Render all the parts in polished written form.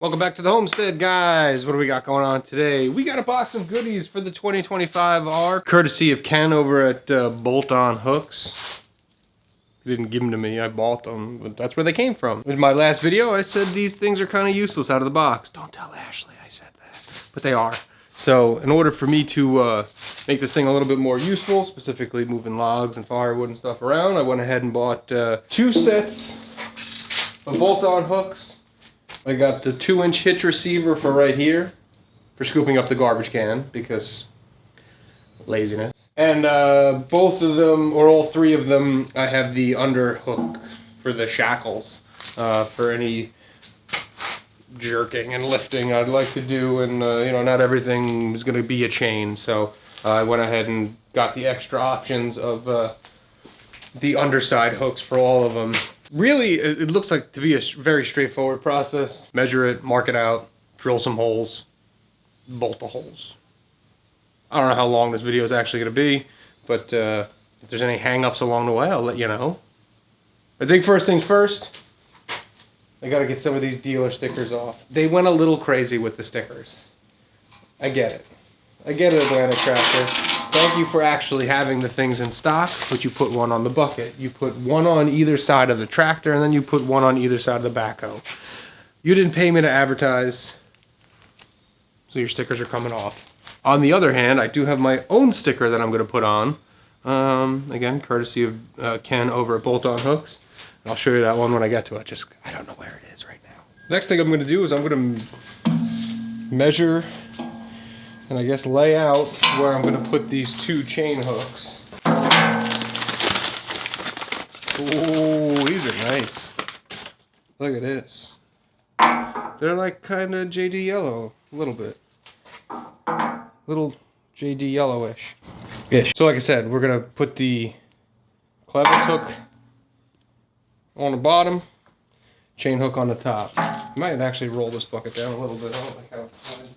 Welcome back to the homestead, guys. What do we got going on today? We got a box of goodies for the 2025R, courtesy of Ken over at Bolt-On Hooks. He didn't give them to me, I bought them, but that's where they came from. In my last video, I said these things are kind of useless out of the box. Don't tell Ashley I said that, but they are. So in order for me to make this thing a little bit more useful, specifically moving logs and firewood and stuff around, I went ahead and bought 2 sets of bolt-on hooks. I got the 2-inch hitch receiver for right here, for scooping up the garbage can, because laziness. And both of them, or all 3 of them, I have the under hook for the shackles, for any jerking and lifting I'd like to do, and you know, not everything is going to be a chain, so I went ahead and got the extra options of the underside hooks for all of them. Really, it looks like to be a very straightforward process. Measure it, mark it out, drill some holes, bolt the holes. I don't know how long this video is actually going to be, but if there's any hang-ups along the way, I'll let you know. I think first things first, I got to get some of these dealer stickers off. They went a little crazy with the stickers. I get it. I get it, Atlanta Tractor. Thank you for actually having the things in stock, but you put one on the bucket. You put one on either side of the tractor, and then you put one on either side of the backhoe. You didn't pay me to advertise, so your stickers are coming off. On the other hand, I do have my own sticker that I'm going to put on. Again, courtesy of Ken over at Bolt-On Hooks. I'll show you that one when I get to it. I don't know where it is right now. Next thing I'm going to do is I'm going to measure and I guess lay out where I'm going to put these 2 chain hooks. Oh, these are nice. Look at this. They're like kind of JD yellow, a little bit. Little JD yellowish. Ish. So like I said, we're going to put the clevis hook on the bottom, chain hook on the top. I might actually roll this bucket down a little bit. I don't like how it's sliding.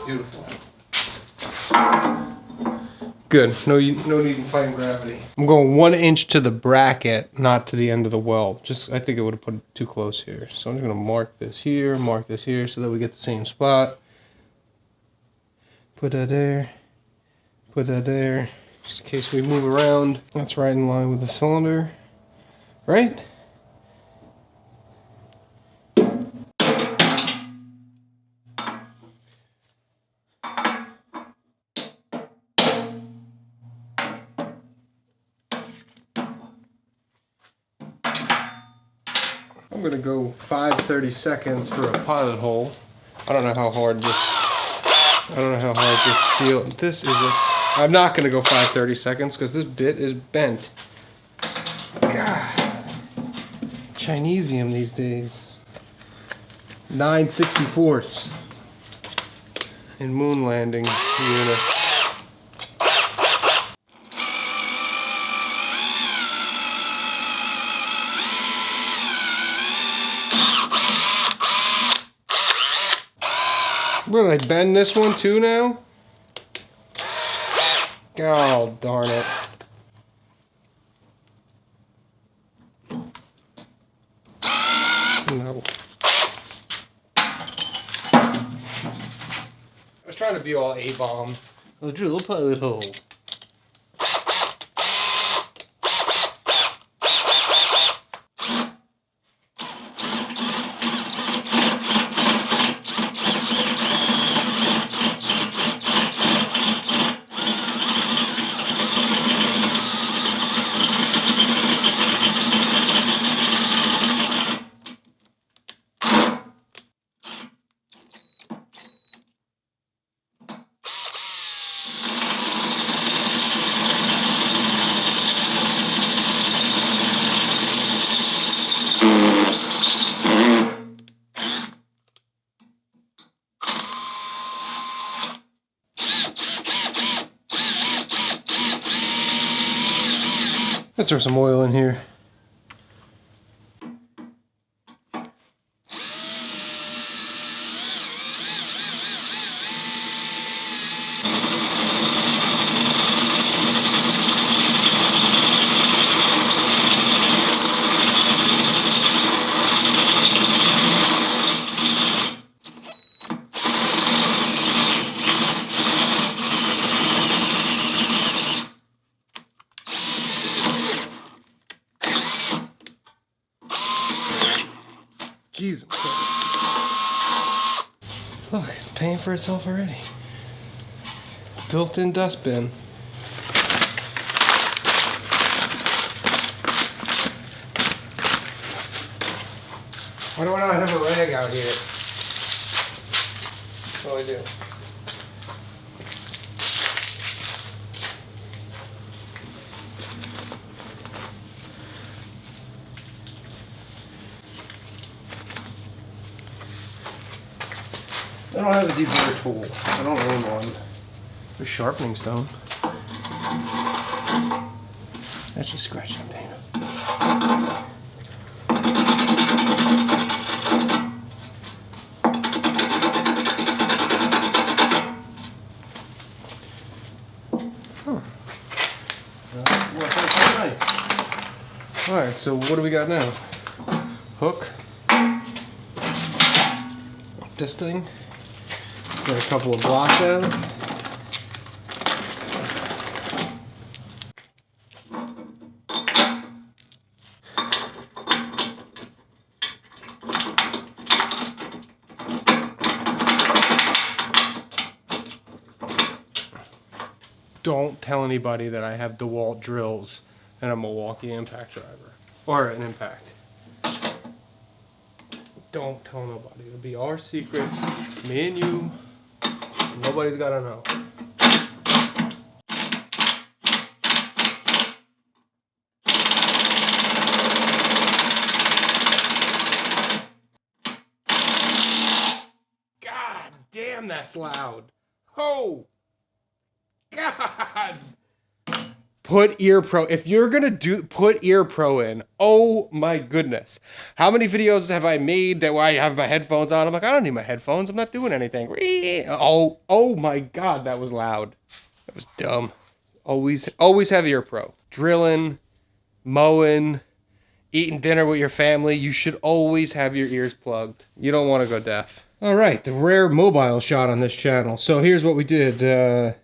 Beautiful. Good. No need in fighting gravity. I'm going 1 inch to the bracket, not to the end of the weld. I think I would have put it too close here. So I'm just going to mark this here, so that we get the same spot. Put that there. Put that there. Just in case we move around. That's right in line with the cylinder. Right? I'm gonna go 5/30 seconds for a pilot hole. I don't know how hard this steel. This is I'm not gonna go 5/30 seconds because this bit is bent. God, Chinesium these days. 9/64 in moon landing unit. Will I bend this one too now? Oh, darn it. No. I was trying to be all A-bomb. I'll drill a little pilot hole. Let's throw some oil in here. Jeez. Look, it's paying for itself already. Built-in dustbin. Why do I not have a rag out here? What do I do? I don't have a deburrer tool. I don't own one. A sharpening stone. That's just scratching the paint. Huh. Well, nice. Alright, so what do we got now? Hook. This thing. Got a couple of blocks out. Don't tell anybody that I have DeWalt drills and a Milwaukee impact driver. Or an impact. Don't tell nobody. It'll be our secret. Me and you. Nobody's gotta know. God damn, that's loud. Oh! God! Put Ear Pro. If you're gonna put Ear Pro in. Oh my goodness. How many videos have I made that where I have my headphones on? I'm like, I don't need my headphones. I'm not doing anything. Oh my God, that was loud. That was dumb. Always have Ear Pro. Drilling, mowing, eating dinner with your family. You should always have your ears plugged. You don't want to go deaf. All right, the rare mobile shot on this channel. So here's what we did.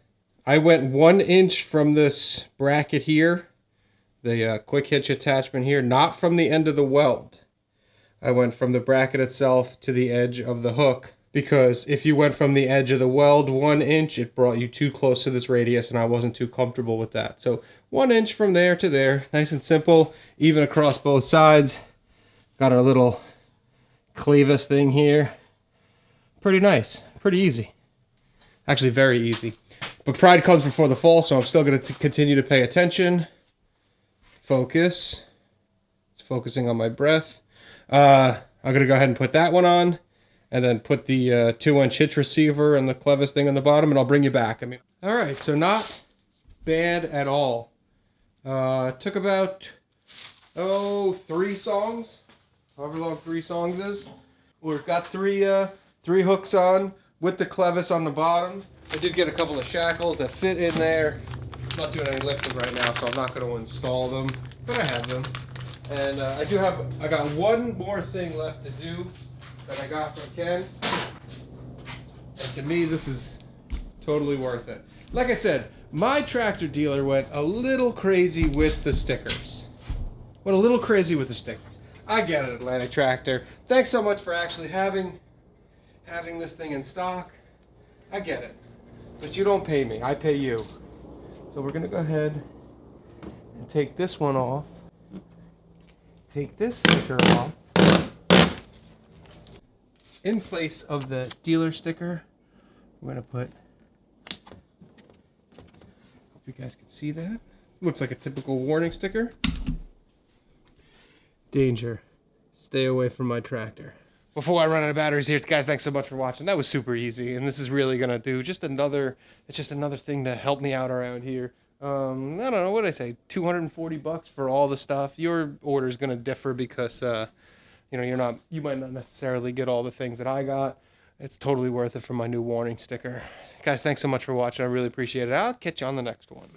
I went 1 inch from this bracket here, the quick hitch attachment here, not from the end of the weld. I went from the bracket itself to the edge of the hook, because if you went from the edge of the weld 1 inch, it brought you too close to this radius, and I wasn't too comfortable with that. So 1 inch from there to there, nice and simple, even across both sides. Got our little clevis thing here. Pretty nice, pretty easy. Actually, very easy. But pride comes before the fall, so I'm still going to continue to pay attention. Focus. It's focusing on my breath. I'm going to go ahead and put that one on, and then put the 2-inch hitch receiver and the clevis thing on the bottom, and I'll bring you back. All right, so not bad at all. Took about 3 songs, however long 3 songs is. We've got three hooks on with the clevis on the bottom. I did get a couple of shackles that fit in there. I'm not doing any lifting right now, so I'm not going to install them, but I have them. And I got one more thing left to do that I got from Ken. And to me, this is totally worth it. Like I said, my tractor dealer went a little crazy with the stickers. Went a little crazy with the stickers. I get it, Atlantic Tractor. Thanks so much for actually having this thing in stock. I get it. But you don't pay me, I pay you. So we're gonna go ahead and take this one off. Take this sticker off. In place of the dealer sticker, we're gonna put, hope you guys can see that. Looks like a typical warning sticker. Danger, stay away from my tractor. Before I run out of batteries here, guys, thanks so much for watching. That was super easy, and this is really gonna do it's just another thing to help me out around here. I don't know, what did I say, 240 bucks for all the stuff. Your order is gonna differ because you know, you might not necessarily get all the things that I got. It's totally worth it for my new warning sticker. Guys, thanks so much for watching. I really appreciate it. I'll catch you on the next one.